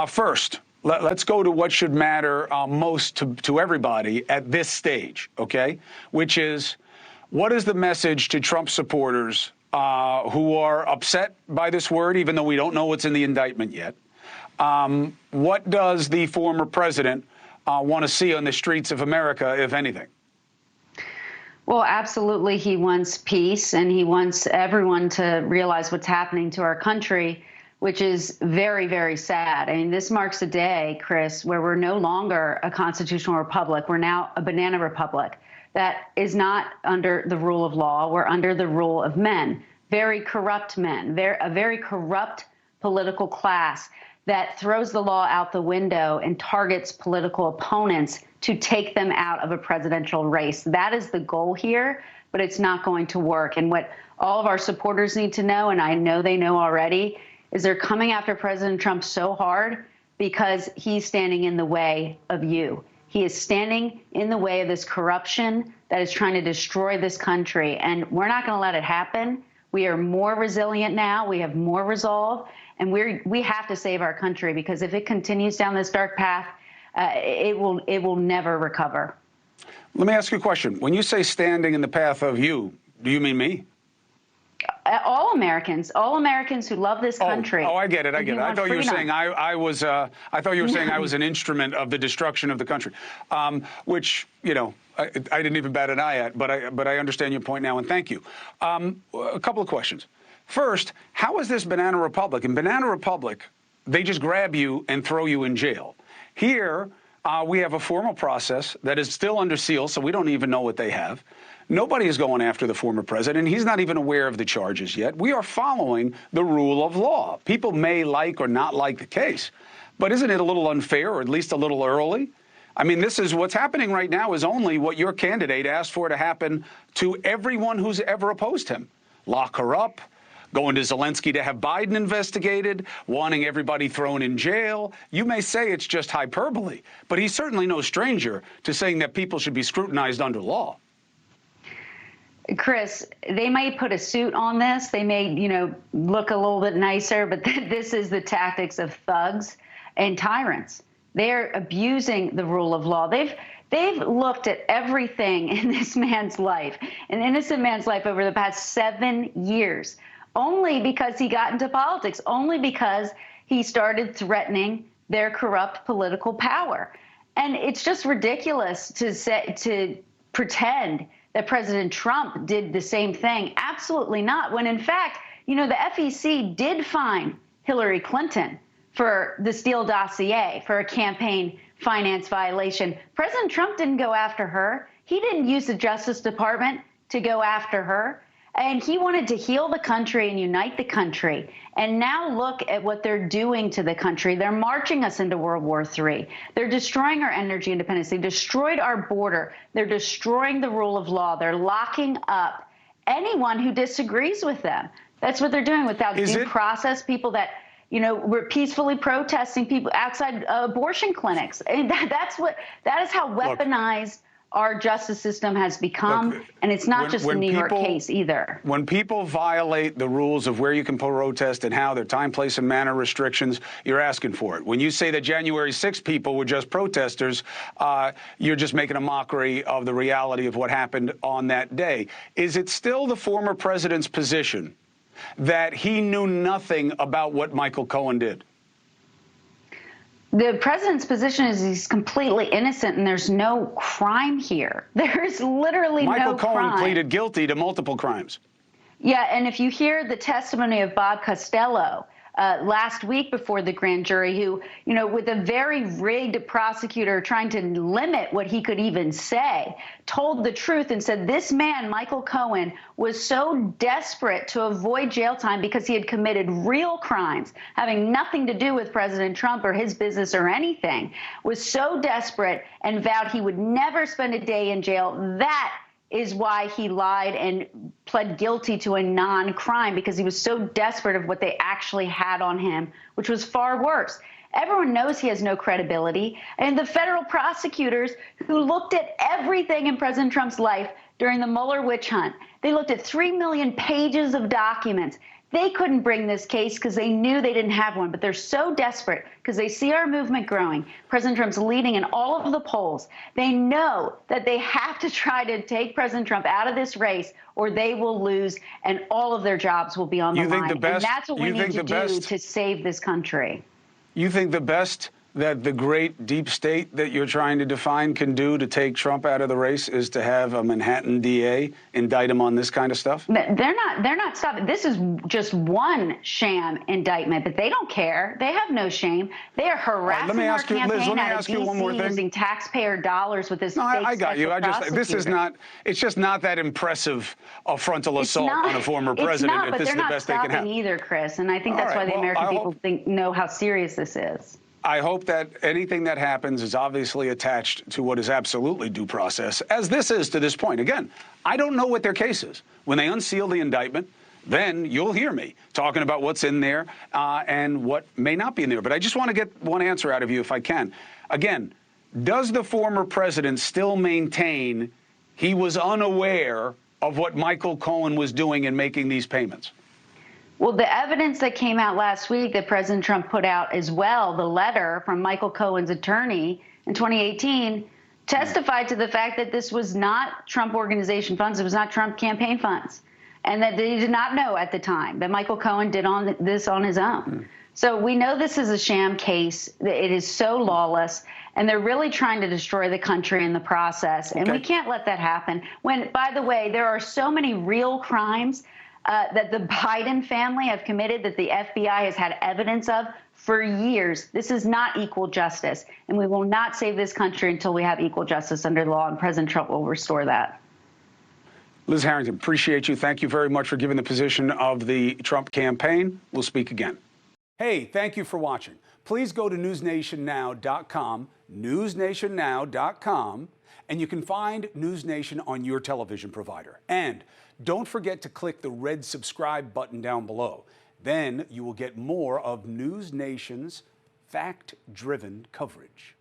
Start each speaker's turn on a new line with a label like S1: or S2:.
S1: First, let's go to what should matter most to everybody at this stage, okay? Which is, what is the message to Trump supporters who are upset by this word, even though we don't know what's in the indictment yet? What does the former president want to see on the streets of America, if anything?
S2: Well, absolutely. He wants peace, and he wants everyone to realize what's happening to our country, which is very, very sad. I mean, this marks a day, Chris, where we're no longer a constitutional republic. We're now a banana republic that is not under the rule of law. We're under the rule of men, very corrupt men, a very corrupt political class that throws the law out the window and targets political opponents to take them out of a presidential race. That is the goal here, but it's not going to work. And what all of our supporters need to know, and I know they know already, is they're coming after President Trump so hard because he's standing in the way of you. He is standing in the way of this corruption that is trying to destroy this country, and we're not going to let it happen. We are more resilient now. We have more resolve, and we have to save our country, because if it continues down this dark path, it will never recover.
S1: Let me ask you a question. When you say standing in the path of you, do you mean me?
S2: All Americans who love this country.
S1: Oh, I get it. I get it. I thought you were saying I was. I thought you were saying I was an instrument of the destruction of the country, which, you know, I didn't even bat an eye at. But I understand your point now, and thank you. A couple of questions. First, how is this banana republic? In Banana Republic, they just grab you and throw you in jail. Here, we have a formal process that is still under seal, so we don't even know what they have. Nobody is going after the former president. He's not even aware of the charges yet. We are following the rule of law. People may like or not like the case, but isn't it a little unfair, or at least a little early? I mean, this is what's happening right now is only what your candidate asked for to happen to everyone who's ever opposed him. Lock her up, going to Zelensky to have Biden investigated, wanting everybody thrown in jail. You may say it's just hyperbole, but he's certainly no stranger to saying that people should be scrutinized under law.
S2: Chris, they might put a suit on this. They may, look a little bit nicer, but this is the tactics of thugs and tyrants. They're abusing the rule of law. They've looked at everything in this man's life, an innocent man's life, over the past 7 years, only because he got into politics, only because he started threatening their corrupt political power. And it's just ridiculous to pretend that President Trump did the same thing. Absolutely not. When in fact, the FEC did fine Hillary Clinton for the Steele dossier, for a campaign finance violation. President Trump didn't go after her. He didn't use the Justice Department to go after her. And he wanted to heal the country and unite the country. And now look at what they're doing to the country. They're marching us into World War III. They're destroying our energy independence. They destroyed our border. They're destroying the rule of law. They're locking up anyone who disagrees with them. That's what they're doing without due process. People that, were peacefully protesting, people outside abortion clinics. And that is how weaponized our justice system has become. Look, and it's not just the New York case either.
S1: When people violate the rules of where you can protest and how, their time, place, and manner restrictions, you're asking for it. When you say that January 6 people were just protesters, you're just making a mockery of the reality of what happened on that day. Is it still the former president's position that he knew nothing about what Michael Cohen did?
S2: The president's position is he's completely innocent, and there's no crime here. There's literally no crime.
S1: Michael Cohen pleaded guilty to multiple crimes.
S2: Yeah, and if you hear the testimony of Bob Costello last week before the grand jury, who, with a very rigged prosecutor trying to limit what he could even say, told the truth and said this man, Michael Cohen, was so desperate to avoid jail time because he had committed real crimes, having nothing to do with President Trump or his business or anything, was so desperate and vowed he would never spend a day in jail. That is why he lied and pled guilty to a non-crime, because he was so desperate of what they actually had on him, which was far worse. Everyone knows he has no credibility. And the federal prosecutors who looked at everything in President Trump's life during the Mueller witch hunt, they looked at 3 million pages of documents. They couldn't bring this case because they knew they didn't have one, but they're so desperate because they see our movement growing. President Trump's leading in all of the polls. They know that they have to try to take President Trump out of this race or they will lose and all of their jobs will be on the line. And that's what we need to do to save this country.
S1: You think the best that the great deep state that you're trying to define can do to take Trump out of the race is to have a Manhattan DA indict him on this kind of stuff?
S2: They're not stopping. This is just one sham indictment, but they don't care. They have no shame. They are harassing our campaign
S1: Liz, let me
S2: out of
S1: ask you one more
S2: DC
S1: thing.
S2: using taxpayer dollars with this fake
S1: I got you. This is not. It's just not that impressive a frontal assault on a former president.
S2: It's not, but
S1: this
S2: they're
S1: is the
S2: not
S1: best they can have.
S2: stopping either, Chris. And I think that's why the American people know how serious this is.
S1: I hope that anything that happens is obviously attached to what is absolutely due process, as this is to this point. Again, I don't know what their case is. When they unseal the indictment, then you'll hear me talking about what's in there and what may not be in there. But I just want to get one answer out of you if I can. Again, does the former president still maintain he was unaware of what Michael Cohen was doing in making these payments?
S2: Well, the evidence that came out last week that President Trump put out as well, the letter from Michael Cohen's attorney in 2018, testified to the fact that this was not Trump organization funds. It was not Trump campaign funds. And that they did not know at the time that Michael Cohen did this on his own. So we know this is a sham case. It is so lawless. And they're really trying to destroy the country in the process. And we can't let that happen. When, by the way, there are so many real crimes that the Biden family have committed that the FBI has had evidence of for years. This is not equal justice, and we will not save this country until we have equal justice under the law, and President Trump will restore that.
S1: Liz Harrington, appreciate you. Thank you very much for giving the position of the Trump campaign. We'll speak again. Hey, thank you for watching. Please go to newsnationnow.com, newsnationnow.com, and you can find NewsNation on your television provider. And don't forget to click the red subscribe button down below. Then you will get more of NewsNation's fact-driven coverage.